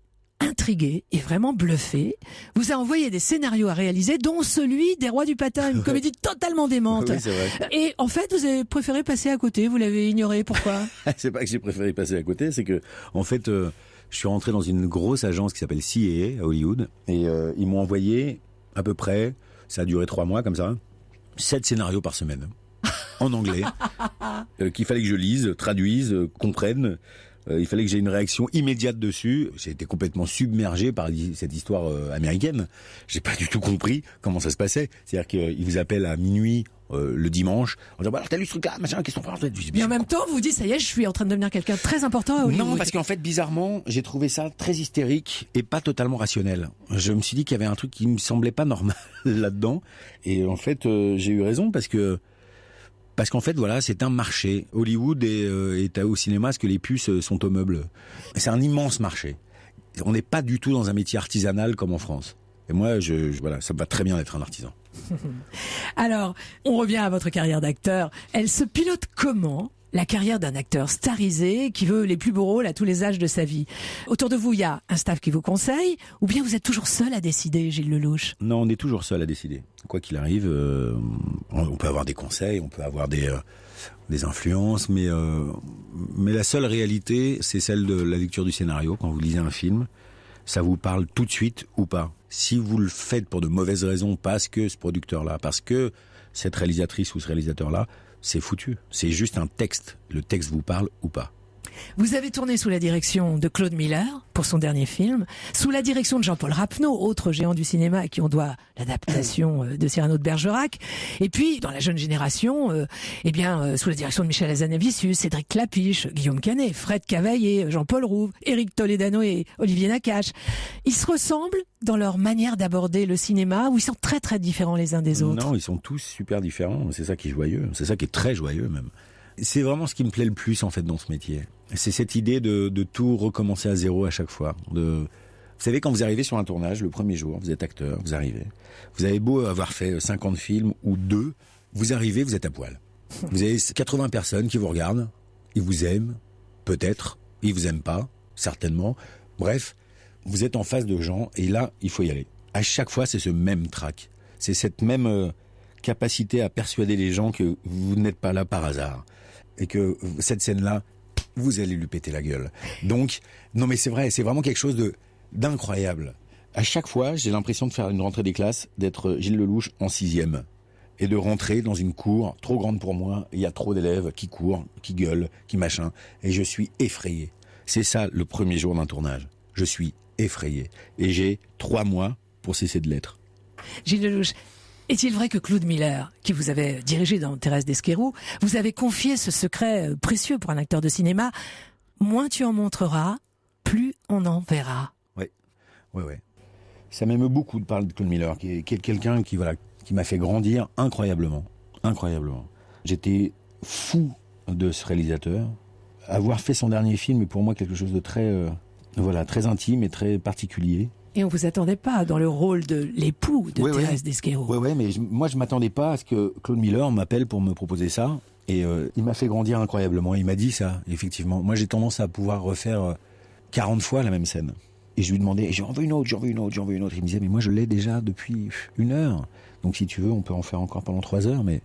S1: intrigué et vraiment bluffé, vous a envoyé des scénarios à réaliser, dont celui des Rois du Patin, une comédie totalement démente.
S2: Oui, c'est vrai.
S1: Et en fait, vous avez préféré passer à côté, vous l'avez ignoré, pourquoi?
S2: C'est pas que j'ai préféré passer à côté, c'est que, en fait, je suis rentré dans une grosse agence qui s'appelle CAA à Hollywood, et ils m'ont envoyé, à peu près, ça a duré 3 mois comme ça, 7 scénarios par semaine, en anglais, qu'il fallait que je lise, traduise, comprenne. Il fallait que j'ai une réaction immédiate dessus. J'ai été complètement submergé par cette histoire américaine. J'ai pas du tout compris comment ça se passait. C'est-à-dire qu'ils vous appellent à minuit le dimanche en disant alors t'as lu ce truc-là, machin, qu'est-ce qu'on parle?
S1: Mais en même temps, vous dites ça y est, je suis en train de devenir quelqu'un de très important à Hollywood.
S2: Non, parce qu'en fait, bizarrement, j'ai trouvé ça très hystérique et pas totalement rationnel. Je me suis dit qu'il y avait un truc qui me semblait pas normal là-dedans. Et en fait, j'ai eu raison parce qu'en fait, voilà, c'est un marché. Hollywood est au cinéma ce que les puces sont au meuble. C'est un immense marché. On n'est pas du tout dans un métier artisanal comme en France. Et moi, voilà, ça me va très bien d'être un artisan.
S1: Alors, on revient à votre carrière d'acteur. Elle se pilote comment, la carrière d'un acteur starisé qui veut les plus beaux rôles à tous les âges de sa vie? Autour de vous, il y a un staff qui vous conseille, ou bien vous êtes toujours seul à décider, Gilles Lellouche?
S2: Non, on est toujours seul à décider. Quoi qu'il arrive, on peut avoir des conseils, on peut avoir des influences, mais la seule réalité, c'est celle de la lecture du scénario. Quand vous lisez un film, ça vous parle tout de suite ou pas. Si vous le faites pour de mauvaises raisons, parce que ce producteur-là, parce que cette réalisatrice ou ce réalisateur-là, c'est foutu. C'est juste un texte. Le texte vous parle ou pas.
S1: Vous avez tourné sous la direction de Claude Miller pour son dernier film, sous la direction de Jean-Paul Rapneau, autre géant du cinéma à qui on doit l'adaptation de Cyrano de Bergerac, et puis dans la jeune génération, sous la direction de Michel Hazanavicius, Cédric Clapiche, Guillaume Canet, Fred Cavaillé, Jean-Paul Rouve, Éric Toledano et Olivier Nakache. Ils se ressemblent dans leur manière d'aborder le cinéma, ou ils sont très très différents les uns des autres?
S2: Non, ils sont tous super différents. C'est ça qui est joyeux. C'est ça qui est très joyeux même. C'est vraiment ce qui me plaît le plus en fait dans ce métier. C'est cette idée de tout recommencer à zéro à chaque fois. Vous savez, quand vous arrivez sur un tournage, le premier jour, vous êtes acteur, vous arrivez. Vous avez beau avoir fait 50 films ou 2, vous arrivez, vous êtes à poil. Vous avez 80 personnes qui vous regardent, ils vous aiment, peut-être, ils vous aiment pas, certainement. Bref, vous êtes en face de gens et là, il faut y aller. À chaque fois, c'est ce même trac. C'est cette même capacité à persuader les gens que vous n'êtes pas là par hasard. Et que cette scène-là, vous allez lui péter la gueule. Donc, non mais c'est vrai, c'est vraiment quelque chose d'incroyable. À chaque fois, j'ai l'impression de faire une rentrée des classes, d'être Gilles Lellouche en 6e. Et de rentrer dans une cour trop grande pour moi. Il y a trop d'élèves qui courent, qui gueulent, qui machin. Et je suis effrayé. C'est ça le premier jour d'un tournage. Je suis effrayé. Et j'ai 3 mois pour cesser de l'être.
S1: Gilles Lellouche, est-il vrai que Claude Miller, qui vous avait dirigé dans Thérèse d'Esquerou, vous avait confié ce secret précieux pour un acteur de cinéma? Moins tu en montreras, plus on en verra.
S2: Oui. Ça m'aime beaucoup de parler de Claude Miller, qui est quelqu'un qui m'a fait grandir incroyablement. J'étais fou de ce réalisateur. Avoir fait son dernier film est pour moi quelque chose de très intime et très particulier.
S1: Et on vous attendait pas dans le rôle de l'époux de Thérèse d'Esquerou.
S2: Oui, mais moi je m'attendais pas à ce que Claude Miller m'appelle pour me proposer ça. Et il m'a fait grandir incroyablement. Il m'a dit ça, effectivement. Moi j'ai tendance à pouvoir refaire 40 fois la même scène. Et je lui demandais, j'en veux une autre. Il me disait, mais moi je l'ai déjà depuis 1 heure. Donc si tu veux, on peut en faire encore pendant 3 heures, mais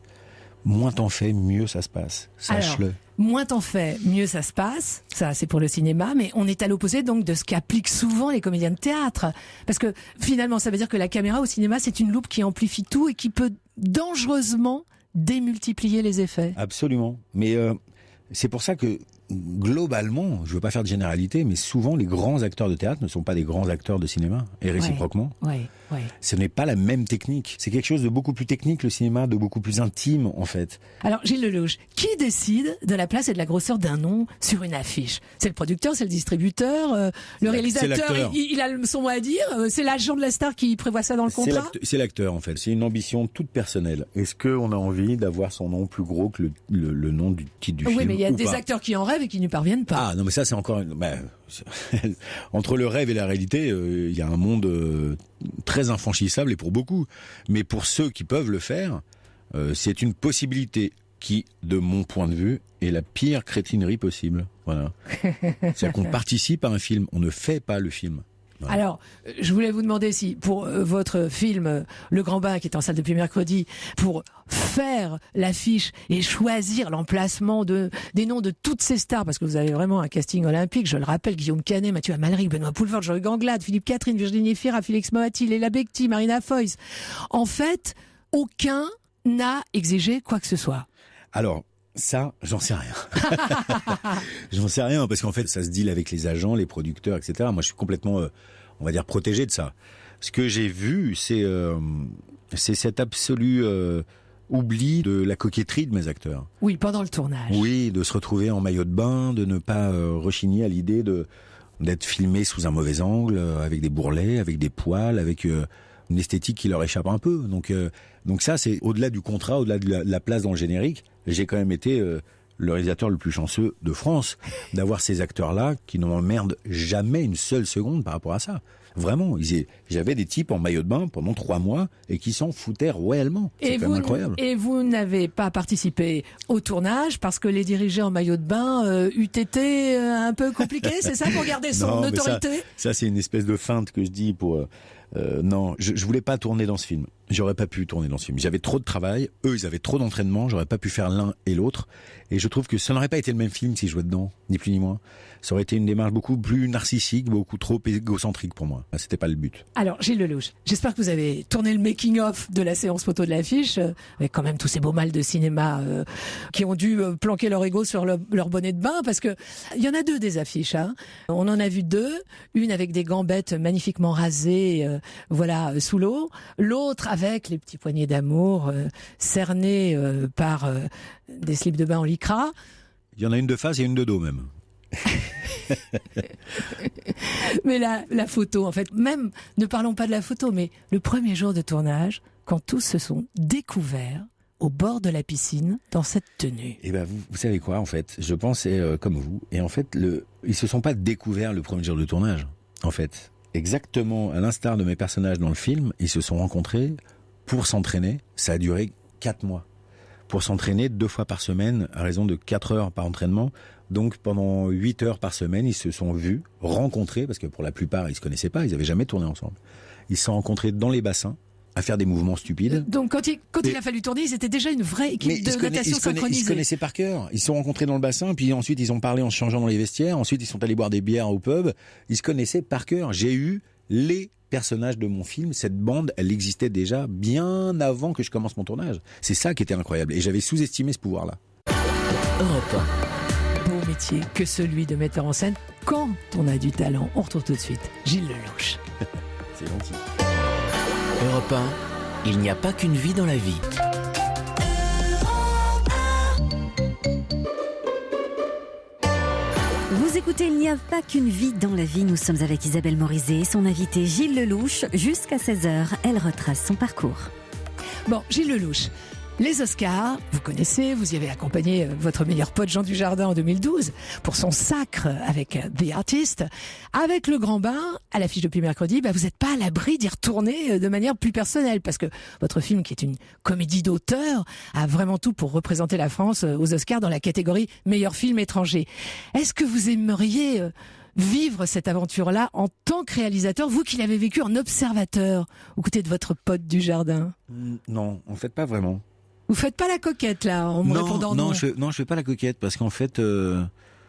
S2: moins t'en fais, mieux ça se passe. Sache-le.
S1: Alors, moins t'en fais, mieux ça se passe. Ça, c'est pour le cinéma, mais on est à l'opposé donc de ce qu'appliquent souvent les comédiens de théâtre. Parce que finalement, ça veut dire que la caméra au cinéma, c'est une loupe qui amplifie tout et qui peut dangereusement démultiplier les effets.
S2: Absolument. Mais c'est pour ça que globalement, je veux pas faire de généralité, mais souvent les grands acteurs de théâtre ne sont pas des grands acteurs de cinéma, et réciproquement.
S1: Ouais. Ouais.
S2: Ce n'est pas la même technique. C'est quelque chose de beaucoup plus technique, le cinéma, de beaucoup plus intime, en fait.
S1: Alors, Gilles Lelouch, qui décide de la place et de la grosseur d'un nom sur une affiche? C'est le producteur, c'est le distributeur, le réalisateur, il a son mot à dire, c'est l'agent de la star qui prévoit ça dans le contrat?
S2: C'est l'acteur, en fait. C'est une ambition toute personnelle. Est-ce qu'on a envie d'avoir son nom plus gros que le nom du titre du film?
S1: Oui, mais il y a des acteurs qui en rêvent et qui n'y parviennent pas.
S2: Ah, non, mais ça, c'est encore... entre le rêve et la réalité, il y a un monde très infranchissable, et pour beaucoup. Mais pour ceux qui peuvent le faire, c'est une possibilité qui, de mon point de vue, est la pire crétinerie possible. Voilà. C'est-à-dire qu'on participe à un film, on ne fait pas le film. Voilà.
S1: Alors, je voulais vous demander si, pour votre film Le Grand Bain, qui est en salle depuis mercredi, pour faire l'affiche et choisir l'emplacement des noms de toutes ces stars, parce que vous avez vraiment un casting olympique, je le rappelle, Guillaume Canet, Mathieu Amalric, Benoît Poulvord, Jean-Hugues Anglade, Philippe Catherine, Virginie Fira, Félix Moati, Léla Becti, Marina Foïs. En fait, aucun n'a exigé quoi que ce soit.
S2: Alors, ça, j'en sais rien. J'en sais rien, parce qu'en fait, ça se deal avec les agents, les producteurs, etc. Moi, je suis complètement, on va dire, protégé de ça. Ce que j'ai vu, c'est cet absolu oubli de la coquetterie de mes acteurs.
S1: Oui, pendant le tournage.
S2: Oui, de se retrouver en maillot de bain, de ne pas rechigner à l'idée d'être filmé sous un mauvais angle, avec des bourrelets, avec des poils, avec une esthétique qui leur échappe un peu. Donc ça, c'est au-delà du contrat, au-delà de la place dans le générique. J'ai quand même été le réalisateur le plus chanceux de France d'avoir ces acteurs-là qui ne m'emmerdent jamais une seule seconde par rapport à ça. Vraiment, j'avais des types en maillot de bain pendant 3 mois et qui s'en foutaient royalement. C'est quand même incroyable.
S1: Et vous n'avez pas participé au tournage parce que les diriger en maillot de bain eût été un peu compliqué, c'est ça, pour garder son autorité? Ça,
S2: c'est une espèce de feinte que je dis pour... non, je voulais pas tourner dans ce film. J'aurais pas pu tourner dans ce film. J'avais trop de travail, eux ils avaient trop d'entraînement, j'aurais pas pu faire l'un et l'autre. Et je trouve que ça n'aurait pas été le même film si je jouais dedans, ni plus ni moins. Ça aurait été une démarche beaucoup plus narcissique, beaucoup trop égocentrique pour moi. C'était pas le but.
S1: Alors, Gilles Lelouch, j'espère que vous avez tourné le making-of de la séance photo de l'affiche, avec quand même tous ces beaux mâles de cinéma qui ont dû planquer leur ego sur leur bonnet de bain, parce que il y en a 2 des affiches. Hein. On en a vu 2, une avec des gambettes magnifiquement rasées, sous l'eau, l'autre avec les petits poignets d'amour cernés par des slips de bain en lycra.
S2: Il y en a une de face et une de dos même.
S1: Mais la photo, en fait, même, ne parlons pas de la photo, mais le premier jour de tournage, quand tous se sont découverts au bord de la piscine dans cette tenue.
S2: Et ben vous savez quoi, en fait, je pensais comme vous, et en fait, ils se sont pas découverts le premier jour de tournage. En fait, exactement à l'instar de mes personnages dans le film, ils se sont rencontrés pour s'entraîner. Ça a duré 4 mois. Pour s'entraîner 2 fois par semaine, à raison de 4 heures par entraînement. Donc pendant 8 heures par semaine, ils se sont vus, rencontrés, parce que pour la plupart, ils se connaissaient pas, ils avaient jamais tourné ensemble. Ils se sont rencontrés dans les bassins, à faire des mouvements stupides.
S1: Donc quand il a fallu tourner, ils étaient déjà une vraie équipe de natation synchronisée.
S2: Ils se connaissaient par cœur. Ils se sont rencontrés dans le bassin, puis ensuite ils ont parlé en se changeant dans les vestiaires, ensuite ils sont allés boire des bières au pub. Ils se connaissaient par cœur. J'ai eu les personnages de mon film, cette bande, elle existait déjà bien avant que je commence mon tournage. C'est ça qui était incroyable. Et j'avais sous-estimé ce pouvoir-là.
S3: Europe 1.
S1: Beau métier que celui de metteur en scène quand on a du talent. On retrouve tout de suite Gilles Lelouch.
S2: C'est gentil.
S3: Europe 1, il n'y a pas qu'une vie dans la vie.
S4: Vous écoutez Il n'y a pas qu'une vie dans la vie. Nous sommes avec Isabelle Morizet et son invité Gilles Lelouch. Jusqu'à 16h, elle retrace son parcours.
S1: Bon, Gilles Lelouch, les Oscars, vous connaissez, vous y avez accompagné votre meilleur pote Jean Dujardin en 2012 pour son sacre avec The Artist. Avec Le Grand Bain, à l'affiche depuis mercredi, vous n'êtes pas à l'abri d'y retourner de manière plus personnelle, parce que votre film, qui est une comédie d'auteur, a vraiment tout pour représenter la France aux Oscars dans la catégorie meilleur film étranger. Est-ce que vous aimeriez vivre cette aventure-là en tant que réalisateur, vous qui l'avez vécu en observateur, aux côtés de votre pote Dujardin?
S2: Non, en fait pas vraiment.
S1: Vous faites pas la coquette là en me répondant non.
S2: Je fais pas la coquette parce qu'en fait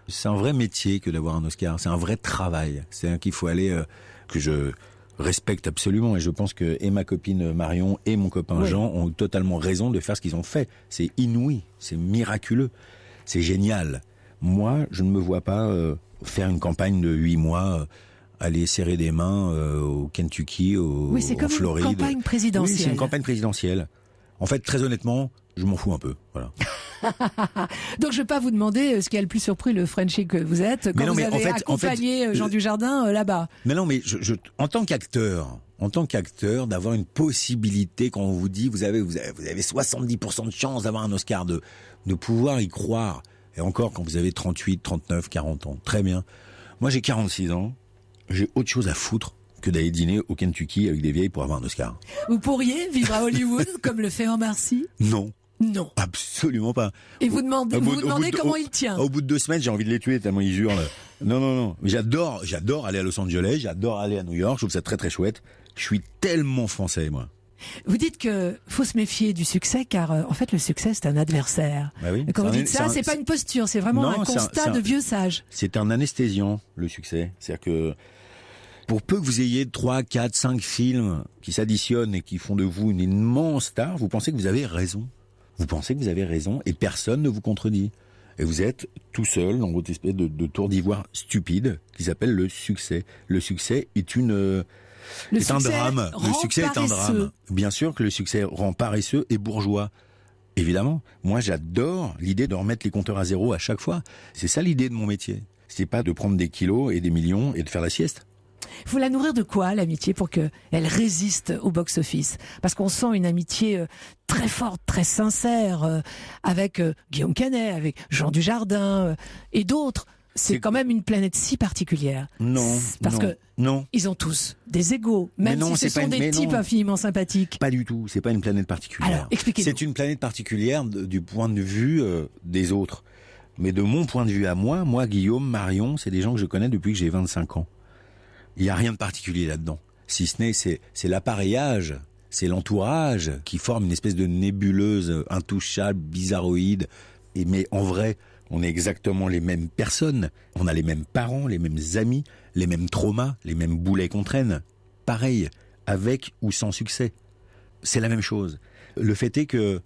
S2: c'est un vrai métier que d'avoir un Oscar, c'est un vrai travail. C'est qu'il faut aller que je respecte absolument, et je pense que et ma copine Marion et mon copain Jean ont totalement raison de faire ce qu'ils ont fait. C'est inouï, c'est miraculeux, c'est génial. Moi, je ne me vois pas faire une campagne de 8 mois aller serrer des mains au Kentucky,
S1: Oui, c'est
S2: en
S1: comme
S2: Floride.
S1: une campagne présidentielle.
S2: Oui, c'est une campagne présidentielle. En fait, très honnêtement, je m'en fous un peu. Voilà.
S1: Donc je ne vais pas vous demander ce qui a le plus surpris le Frenchie que vous êtes quand vous avez accompagné Jean Dujardin là-bas.
S2: Mais non, mais en tant qu'acteur, d'avoir une possibilité quand on vous dit vous avez 70% de chance d'avoir un Oscar, de pouvoir y croire. Et encore quand vous avez 38, 39, 40 ans. Très bien. Moi j'ai 46 ans. J'ai autre chose à foutre que d'aller dîner au Kentucky avec des vieilles pour avoir un Oscar.
S1: Vous pourriez vivre à Hollywood comme le fait Omar Sy ?
S2: Non.
S1: Non.
S2: Absolument pas.
S1: Et vous demandez comment il tient.
S2: Au bout de 2 semaines, j'ai envie de les tuer tellement ils hurlent. Non. J'adore aller à Los Angeles, j'adore aller à New York, je trouve ça très très chouette. Je suis tellement français, moi.
S1: Vous dites que faut se méfier du succès car en fait le succès c'est un adversaire.
S2: Bah oui,
S1: quand vous dites ça, c'est pas une posture, c'est vraiment un constat de vieux sage.
S2: C'est un anesthésiant, le succès. C'est-à-dire que pour peu que vous ayez 3, 4, 5 films qui s'additionnent et qui font de vous une immense star, vous pensez que vous avez raison. Vous pensez que vous avez raison et personne ne vous contredit. Et vous êtes tout seul dans votre espèce de tour d'ivoire stupide qui s'appelle le succès. Le succès est un drame. Le succès est un drame. Bien sûr que le succès rend paresseux et bourgeois. Évidemment. Moi, j'adore l'idée de remettre les compteurs à zéro à chaque fois. C'est ça l'idée de mon métier. C'est pas de prendre des kilos et des millions et de faire la sieste.
S1: Il faut la nourrir de quoi, l'amitié, pour qu'elle résiste au box-office ? Parce qu'on sent une amitié très forte, très sincère, avec Guillaume Canet, avec Jean Dujardin et d'autres. C'est quand même une planète si particulière.
S2: Non.
S1: Parce que ils ont tous des égos, même si ce sont des types infiniment sympathiques.
S2: Pas du tout, c'est pas une planète particulière.
S1: Alors, expliquez-nous.
S2: C'est une planète particulière du point de vue des autres. Mais de mon point de vue à moi, Guillaume, Marion, c'est des gens que je connais depuis que j'ai 25 ans. Il n'y a rien de particulier là-dedans. Si ce n'est, c'est l'appareillage, c'est l'entourage qui forme une espèce de nébuleuse intouchable, bizarroïde. Mais en vrai, on est exactement les mêmes personnes. On a les mêmes parents, les mêmes amis, les mêmes traumas, les mêmes boulets qu'on traîne. Pareil, avec ou sans succès. C'est la même chose. Le fait est que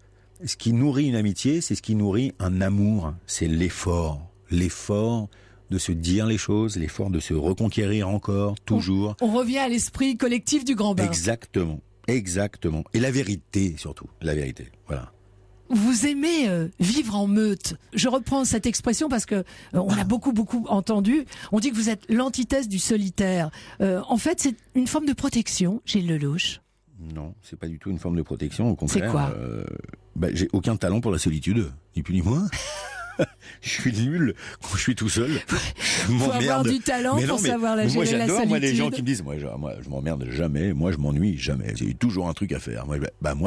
S2: ce qui nourrit une amitié, c'est ce qui nourrit un amour. C'est l'effort. L'effort de se dire les choses, l'effort de se reconquérir encore, toujours.
S1: On revient à l'esprit collectif du grand bain.
S2: Exactement. Et la vérité, surtout. La vérité, voilà.
S1: Vous aimez vivre en meute. Je reprends cette expression parce que on l'a beaucoup entendu. On dit que vous êtes l'antithèse du solitaire. En fait, c'est une forme de protection, Gilles Lellouche.
S2: Non, c'est pas du tout une forme de protection, au contraire.
S1: C'est quoi ?
S2: J'ai aucun talent pour la solitude, ni plus ni moins. Je suis nul quand je suis tout seul.
S1: Il faut avoir du talent pour savoir la gérer, la solitude.
S2: Moi, les gens qui me disent, moi, je m'emmerde jamais, moi, je m'ennuie jamais. J'ai toujours un truc à faire. Moi,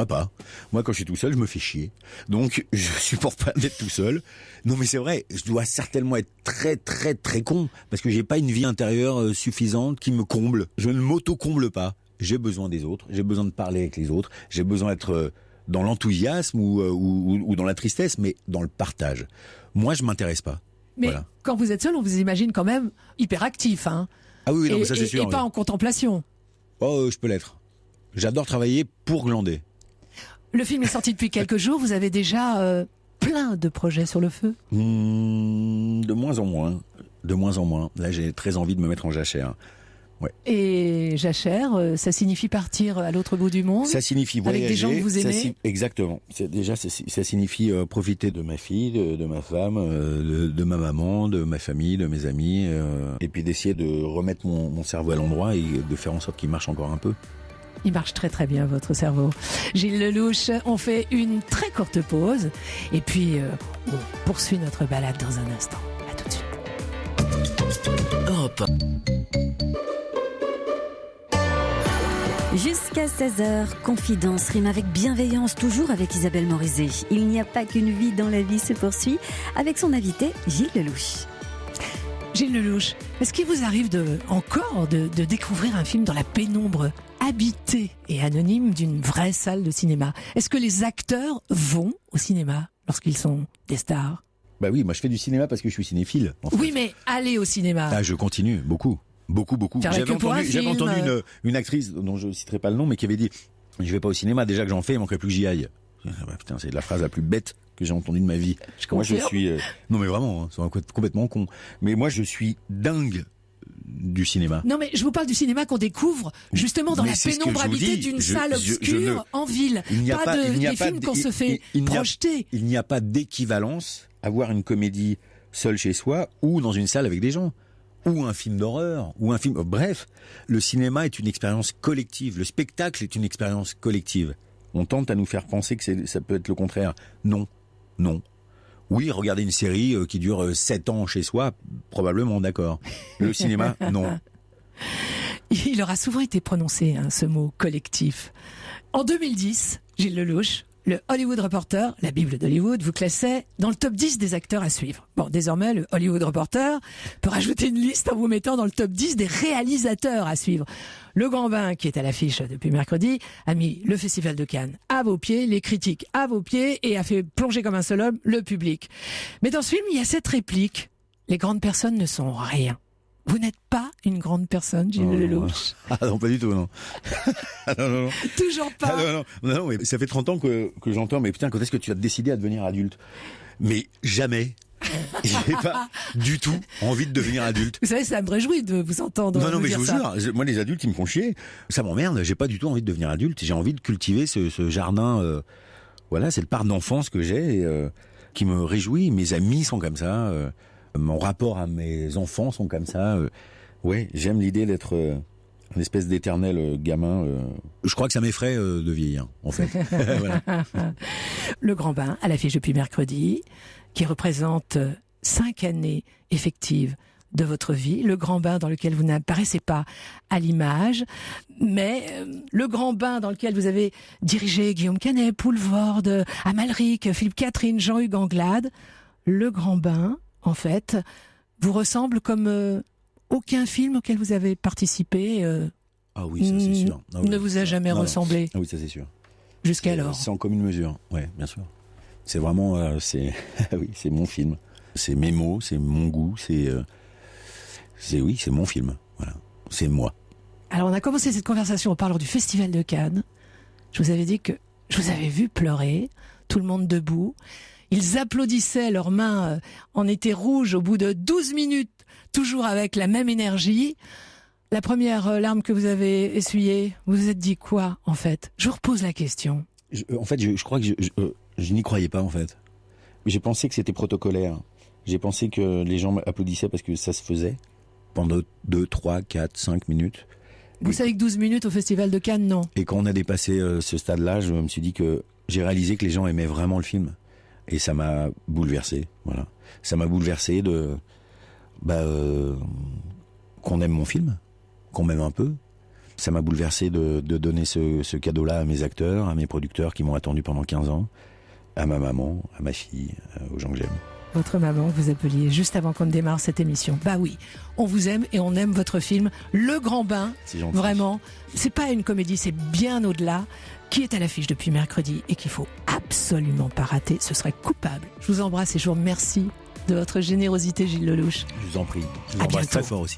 S2: pas. Moi, quand je suis tout seul, je me fais chier. Donc, je supporte pas d'être tout seul. Non, mais c'est vrai, je dois certainement être très, très, très con, parce que j'ai pas une vie intérieure suffisante qui me comble. Je ne m'auto-comble pas. J'ai besoin des autres. J'ai besoin de parler avec les autres. J'ai besoin d'être dans l'enthousiasme ou dans la tristesse, mais dans le partage. Moi, je m'intéresse pas.
S1: Mais quand vous êtes seul, on vous imagine quand même hyperactif, hein.
S2: Ah oui, non, mais ça c'est sûr.
S1: Et pas en contemplation.
S2: Oh, je peux l'être. J'adore travailler pour glander.
S1: Le film est sorti depuis quelques jours. Vous avez déjà plein de projets sur le feu ?
S2: De moins en moins. Là, j'ai très envie de me mettre en jachère. Ouais.
S1: Et jachère, ça signifie partir à l'autre bout du monde ?
S2: Ça signifie voyager.
S1: Avec des gens que vous aimez ?
S2: Exactement. Ça signifie profiter de ma fille, de ma femme, de ma maman, de ma famille, de mes amis, et puis d'essayer de remettre mon cerveau à l'endroit et de faire en sorte qu'il marche encore un peu.
S1: Il marche très très bien, votre cerveau. Gilles Lellouche, on fait une très courte pause, et puis on poursuit notre balade dans un instant. À tout de suite.
S3: Europe 1.
S4: Jusqu'à 16h, Confidence rime avec bienveillance, toujours avec Isabelle Morizet. Il n'y a pas qu'une vie dans la vie se poursuit avec son invité Gilles Lellouche.
S1: Gilles Lellouche, est-ce qu'il vous arrive encore de découvrir un film dans la pénombre habitée et anonyme d'une vraie salle de cinéma ? Est-ce que les acteurs vont au cinéma lorsqu'ils sont des stars ?
S2: Bah oui, moi je fais du cinéma parce que je suis cinéphile. En fait.
S1: Oui, mais aller au cinéma.
S2: Ah, je continue, beaucoup. J'avais entendu une actrice dont je ne citerai pas le nom, mais qui avait dit « Je vais pas au cinéma, déjà que j'en fais, il manquerait plus que j'y aille. » Putain, c'est la phrase la plus bête que j'ai entendue de ma vie. Moi, je suis... non, mais vraiment, c'est complètement con. Mais moi, je suis dingue du cinéma.
S1: Non, mais je vous parle du cinéma qu'on découvre justement dans
S2: Mais
S1: la
S2: c'est ce que je vous
S1: pénombrabilité
S2: dis.
S1: d'une
S2: Je-
S1: salle
S2: je- je
S1: obscure en ville.
S2: Il n'y a pas, il n'y a
S1: des
S2: pas
S1: films
S2: d-
S1: qu'on se fait
S2: il n'y a-
S1: projeter.
S2: Il n'y a pas d'équivalence à voir une comédie seule chez soi ou dans une salle avec des gens. Ou un film d'horreur, ou un film... Bref, le cinéma est une expérience collective. Le spectacle est une expérience collective. On tente à nous faire penser que ça peut être le contraire. Non, non. Oui, regarder une série qui dure 7 ans chez soi, probablement, d'accord. Le cinéma, non.
S1: Il aura souvent été prononcé, ce mot collectif. En 2010, Gilles Lellouche, le Hollywood Reporter, la Bible d'Hollywood, vous classait dans le top 10 des acteurs à suivre. Bon, désormais, le Hollywood Reporter peut rajouter une liste en vous mettant dans le top 10 des réalisateurs à suivre. Le Grand Bain, qui est à l'affiche depuis mercredi, a mis le Festival de Cannes à vos pieds, les critiques à vos pieds et a fait plonger comme un seul homme le public. Mais dans ce film, il y a cette réplique. Les grandes personnes ne sont rien. Vous n'êtes pas une grande personne, Gilles Lellouche.
S2: Ah non, pas du tout, non. Ah non, non, non.
S1: Toujours pas.
S2: Ah non, mais ça fait 30 ans que j'entends, mais putain, quand est-ce que tu as décidé à devenir adulte? Mais jamais. J'ai pas du tout envie de devenir adulte.
S1: Vous savez, ça me réjouit de vous entendre.
S2: Non,
S1: vous
S2: mais je
S1: dire
S2: vous
S1: ça.
S2: jure, moi les adultes ils me font chier. Ça m'emmerde, j'ai pas du tout envie de devenir adulte. J'ai envie de cultiver ce jardin, voilà, c'est le parc d'enfance que j'ai, qui me réjouit. Mes amis sont comme ça, mon rapport à mes enfants sont comme ça. Ouais, j'aime l'idée d'être une espèce d'éternel gamin. Je crois que ça m'effraie de vieillir, en fait. Voilà.
S1: Le Grand Bain, à l'affiche depuis mercredi, qui représente 5 années effectives de votre vie. Le Grand Bain dans lequel vous n'apparaissez pas à l'image, mais le Grand Bain dans lequel vous avez dirigé Guillaume Canet, Poulvorde, Amalric, Philippe Catherine, Jean-Hugues Anglade. Le Grand Bain, en fait, vous ressemble comme aucun film auquel vous avez participé
S2: Ah oui, ça c'est sûr. Ah, oui.
S1: ne vous a jamais ressemblé.
S2: Ah oui, ça c'est sûr.
S1: Jusqu'alors.
S2: C'est en commune mesure, ouais, bien sûr. C'est vraiment, c'est, oui, c'est mon film. C'est mes mots, c'est mon goût, oui, c'est mon film. Voilà, c'est moi.
S1: Alors on a commencé cette conversation en parlant du Festival de Cannes. Je vous avais dit que je vous avais vu pleurer, tout le monde debout. Ils applaudissaient, leurs mains en étaient rouges au bout de 12 minutes, toujours avec la même énergie. La première larme que vous avez essuyée, vous vous êtes dit quoi, en fait? Je vous repose la question.
S2: En fait, je crois que je n'y croyais pas, en fait. J'ai pensé que c'était protocolaire. J'ai pensé que les gens applaudissaient parce que ça se faisait pendant 2, 3, 4, 5 minutes.
S1: Vous savez que 12 minutes au Festival de Cannes, non.
S2: Et quand on a dépassé ce stade-là, je me suis dit que j'ai réalisé que les gens aimaient vraiment le film. Et ça m'a bouleversé, voilà. Ça m'a bouleversé qu'on aime mon film, qu'on m'aime un peu. Ça m'a bouleversé de donner ce cadeau-là à mes acteurs, à mes producteurs qui m'ont attendu pendant 15 ans, à ma maman, à ma fille, aux gens que j'aime.
S1: Votre maman, vous appeliez juste avant qu'on démarre cette émission. Bah oui, on vous aime et on aime votre film Le Grand Bain.
S2: C'est gentil.
S1: Vraiment, c'est pas une comédie, c'est bien au-delà, qui est à l'affiche depuis mercredi et qu'il faut absolument pas rater. Ce serait coupable. Je vous embrasse et je vous remercie de votre générosité, Gilles Lellouche.
S2: Je vous en prie. Je vous
S1: À
S2: embrasse
S1: bientôt.
S2: très fort aussi.